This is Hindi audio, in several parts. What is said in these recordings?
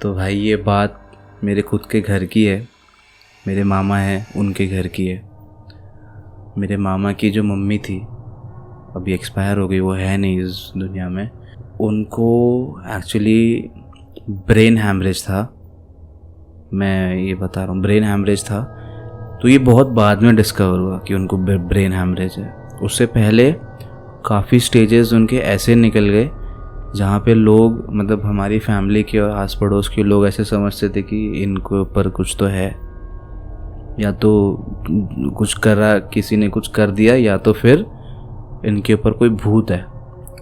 तो भाई ये बात मेरे खुद के घर की है, मेरे मामा हैं उनके घर की है। मेरे मामा की जो मम्मी थी अभी एक्सपायर हो गई, वो है नहीं इस दुनिया में। उनको एक्चुअली ब्रेन हैमरेज था, मैं ये बता रहा हूँ, ब्रेन हैमरेज था। तो ये बहुत बाद में डिस्कवर हुआ कि उनको ब्रेन हैमरेज है। उससे पहले काफ़ी स्टेजेस उनके ऐसे निकल गए जहाँ पे लोग, मतलब हमारी फैमिली के और आस पड़ोस के लोग ऐसे समझते थे कि इनके ऊपर कुछ तो है, या तो कुछ करा, किसी ने कुछ कर दिया, या तो फिर इनके ऊपर कोई भूत है।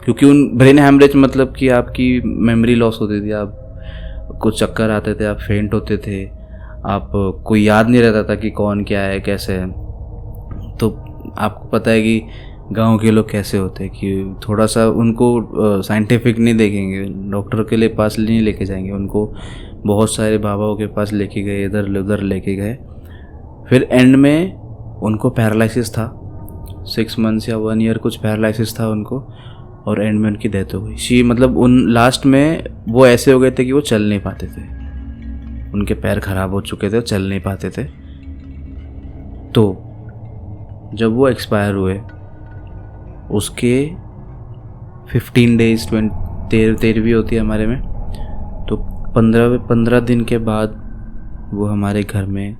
क्योंकि उन ब्रेन हैमरेज मतलब कि आपकी मेमोरी लॉस होती थी, आप कुछ चक्कर आते थे, आप फेंट होते थे, आप कोई याद नहीं रहता था कि कौन क्या है कैसे है। तो आपको पता है कि गांव के लोग कैसे होते हैं कि थोड़ा सा उनको साइंटिफिक नहीं देखेंगे, डॉक्टर के लिए पास नहीं लेके जाएंगे, उनको बहुत सारे बाबाओं के पास लेके गए, इधर उधर लेके गए। फिर एंड में उनको पैरालिसिस था, 6 मंथ्स या 1 ईयर कुछ पैरालिसिस था उनको, और एंड में उनकी डेथ हो गई। मतलब उन लास्ट में वो ऐसे हो गए थे कि वो चल नहीं पाते थे, उनके पैर खराब हो चुके थे, चल नहीं पाते थे। तो जब वो एक्सपायर हुए उसके 15 डेज 13वीं होती है हमारे में, तो 15 दिन के बाद वो हमारे घर में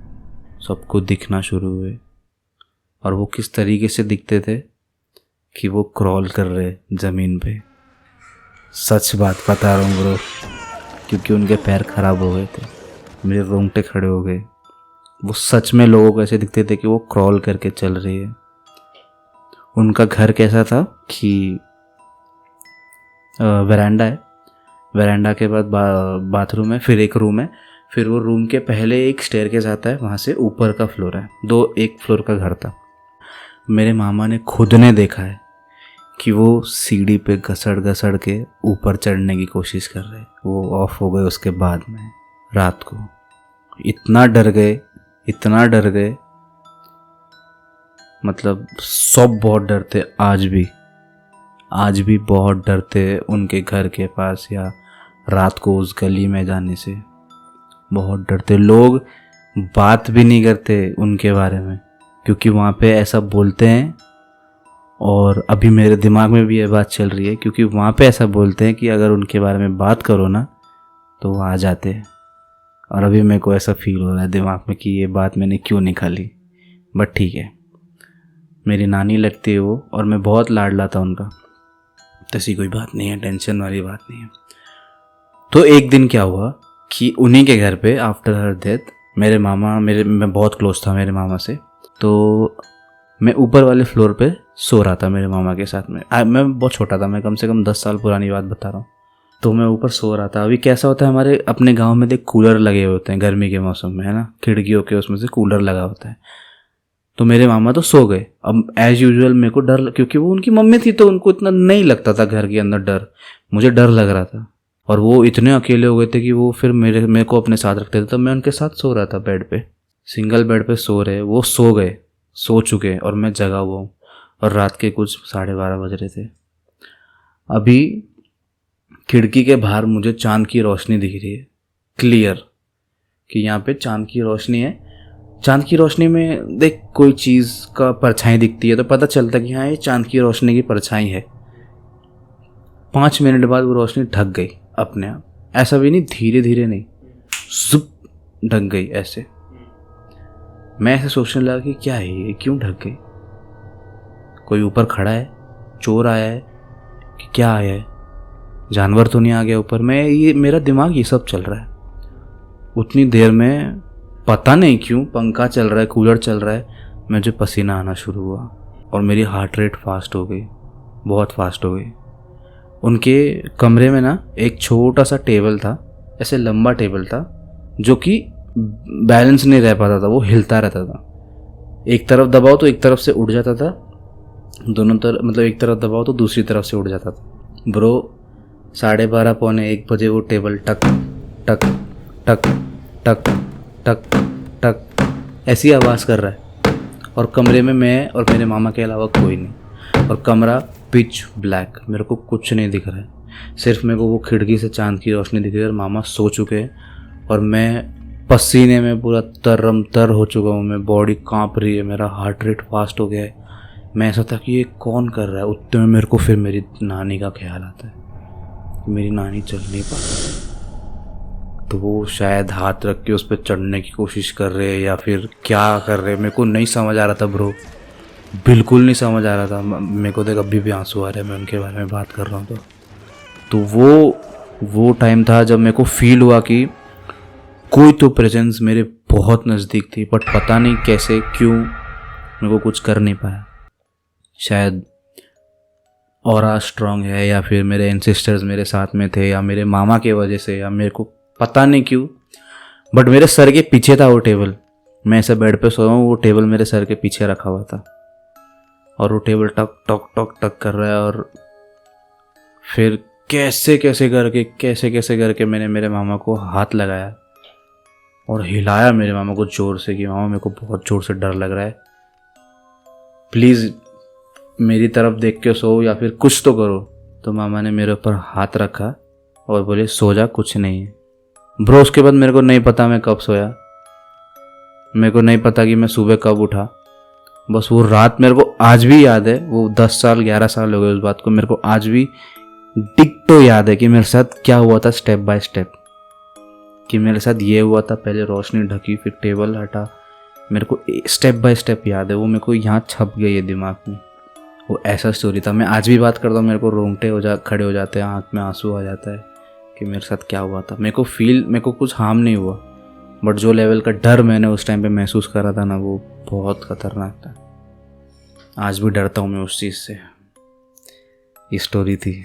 सबको दिखना शुरू हुए। और वो किस तरीके से दिखते थे कि वो क्रॉल कर रहे ज़मीन पे। सच बात बता रहा हूँ ब्रो, क्योंकि उनके पैर खराब हो गए थे, मेरे रोंगटे खड़े हो गए। वो सच में लोगों को ऐसे दिखते थे कि वो क्रॉल करके चल रही है। उनका घर कैसा था कि वरांडा है, वरांडा के बाद बाथरूम है, फिर एक रूम है, फिर वो रूम के पहले एक स्टेयरकेस आता है, वहाँ से ऊपर का फ्लोर है, एक फ्लोर का घर था। मेरे मामा ने खुद ने देखा है कि वो सीढ़ी पे घसड़ के ऊपर चढ़ने की कोशिश कर रहे। वो ऑफ हो गए उसके बाद में रात को। इतना डर गए, मतलब सब बहुत डरते, आज भी बहुत डरते उनके घर के पास या रात को उस गली में जाने से, बहुत डरते। लोग बात भी नहीं करते उनके बारे में, क्योंकि वहाँ पे ऐसा बोलते हैं। और अभी मेरे दिमाग में भी ये बात चल रही है, क्योंकि वहाँ पे ऐसा बोलते हैं कि अगर उनके बारे में बात करो ना तो वो आ जाते हैं। और अभी मेरे को ऐसा फील हो रहा है दिमाग में कि ये बात मैंने क्यों निकाली, बट ठीक है। मेरी नानी लगती है वो, और मैं बहुत लाडला था उनका, तो ऐसी कोई बात नहीं है, टेंशन वाली बात नहीं है। तो एक दिन क्या हुआ कि उन्हीं के घर पे आफ्टर हर डेथ मेरे मामा, मैं बहुत क्लोज था मेरे मामा से, तो मैं ऊपर वाले फ्लोर पे सो रहा था मेरे मामा के साथ में। मैं बहुत छोटा था, मैं कम से कम 10 साल पुरानी बात बता रहा हूँ। तो मैं ऊपर सो रहा था। अभी कैसा होता है, हमारे अपने गांव में देख कूलर लगे होते हैं गर्मी के मौसम में, है ना, खिड़कियों के उसमें से कूलर लगा होता है। तो मेरे मामा तो सो गए। अब एज यूजुअल मेरे को डर, क्योंकि वो उनकी मम्मी थी तो उनको इतना नहीं लगता था घर के अंदर डर, मुझे डर लग रहा था। और वो इतने अकेले हो गए थे कि वो फिर मेरे को अपने साथ रखते थे। तो मैं उनके साथ सो रहा था बेड पे, सिंगल बेड पे सो रहे, वो सो गए, सो चुके, और मैं जगा हुआ हूँ। और रात के कुछ 12:30 बज रहे थे। अभी खिड़की के बाहर मुझे चांद की रोशनी दिख रही है क्लियर, कि यहाँ पे चांद की रोशनी है। चांद की रोशनी में देख कोई चीज़ का परछाई दिखती है तो पता चलता कि हाँ ये चांद की रोशनी की परछाई है। 5 मिनट बाद वो रोशनी ढक गई अपने आप, ऐसा भी नहीं, धीरे धीरे नहीं, जुप ढक गई ऐसे। मैं ऐसे सोचने लगा कि क्या है ये, क्यों ढक गई, कोई ऊपर खड़ा है, चोर आया है कि क्या आया है, जानवर तो नहीं आ गया ऊपर। मेरा दिमाग ये सब चल रहा है। उतनी देर में पता नहीं क्यों पंखा चल रहा है, कूलर चल रहा है, मुझे पसीना आना शुरू हुआ और मेरी हार्ट रेट फास्ट हो गई, बहुत फास्ट हो गई। उनके कमरे में ना एक छोटा सा टेबल था, ऐसे लंबा टेबल था, जो कि बैलेंस नहीं रह पाता था, वो हिलता रहता था। एक तरफ दबाओ तो एक तरफ से उड़ जाता था, दोनों तरफ, मतलब एक तरफ दबाओ तो दूसरी तरफ से उड़ जाता था। ब्रो 12:30 पौने 1 बजे वो टेबल टक टक टक टक टक टक ऐसी आवाज़ कर रहा है। और कमरे में मैं और मेरे मामा के अलावा कोई नहीं, और कमरा पिच ब्लैक, मेरे को कुछ नहीं दिख रहा है। सिर्फ मेरे को वो खिड़की से चांद की रोशनी दिख रही है और मामा सो चुके हैं और मैं पसीने में पूरा तरम तर हो चुका हूँ। मैं बॉडी कांप रही है, मेरा हार्ट रेट फास्ट हो गया है। मैं ऐसा था कि ये कौन कर रहा है। उतने में मेरे को फिर मेरी नानी का ख्याल आता है कि मेरी नानी चल नहीं पा रही, तो वो शायद हाथ रख के उस पर चढ़ने की कोशिश कर रहे हैं या फिर क्या कर रहे हैं। मेरे को नहीं समझ आ रहा था ब्रो, बिल्कुल नहीं समझ आ रहा था। मेरे को देख अभी भी आंसू आ रहे हैं मैं उनके बारे में बात कर रहा हूँ तो वो टाइम था जब मेरे को फील हुआ कि कोई तो प्रेजेंस मेरे बहुत नज़दीक थी, बट पता नहीं कैसे क्यों मेरे को कुछ कर नहीं पाया। शायद ऑरा स्ट्रांग है या फिर मेरे एंसेस्टर्स मेरे साथ में थे या मेरे मामा के वजह से, या मेरे को पता नहीं क्यों, बट मेरे सर के पीछे था वो टेबल। मैं ऐसे बेड पे सो रहा हूँ, वो टेबल मेरे सर के पीछे रखा हुआ था और वो टेबल टक टक टक टक कर रहा है। और फिर कैसे कैसे करके मैंने मेरे मामा को हाथ लगाया और हिलाया मेरे मामा को ज़ोर से कि मामा मेरे को बहुत ज़ोर से डर लग रहा है, प्लीज़ मेरी तरफ देख के सो या फिर कुछ तो करो। तो मामा ने मेरे ऊपर हाथ रखा और बोले सो जा, कुछ नहीं है। ब्रो उसके बाद मेरे को नहीं पता मैं कब सोया, मेरे को नहीं पता कि मैं सुबह कब उठा। बस वो रात मेरे को आज भी याद है। वो 10 साल 11 साल हो गए उस बात को, मेरे को आज भी डिक्टो याद है कि मेरे साथ क्या हुआ था स्टेप बाय स्टेप, कि मेरे साथ ये हुआ था, पहले रोशनी ढकी फिर टेबल हटा। मेरे को स्टेप बाय स्टेप याद है, वो मेरे को यहाँ छप गई है दिमाग में। वो ऐसा स्टोरी था। मैं आज भी बात करता हूँ मेरे को रोंगटे खड़े हो जाते हैं, आँख में आंसू आ जाता है कि मेरे साथ क्या हुआ था। मेरे को कुछ हार्म नहीं हुआ, बट जो लेवल का डर मैंने उस टाइम पे महसूस करा था ना, वो बहुत खतरनाक था। आज भी डरता हूँ मैं उस चीज़ से। ये स्टोरी थी।